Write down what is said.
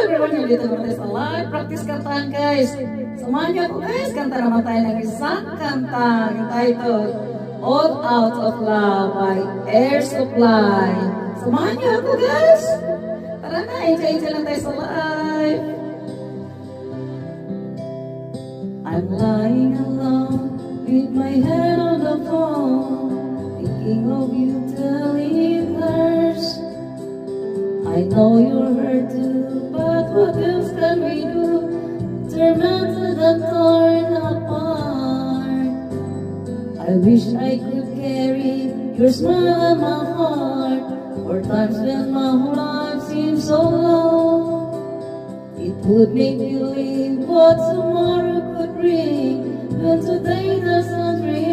everyone, yung dito naman tayo sa live practice kantahan guys. Samahan niyo ako guys, kanta naman tayo ng isang kanta. Yung title, All Out of Love by Air Supply. Samahan niyo ako guys. Tara na, enjoy lang tayo sa live. I'm lying alone with my head on the phone, thinking of you telling hers. I know you're hurt too, but what else can we do? Turn to the torn apart. I wish I could carry your smile in my heart, for times when my whole life seems so long. It would make me believe what tomorrow could bring, when today doesn't bring.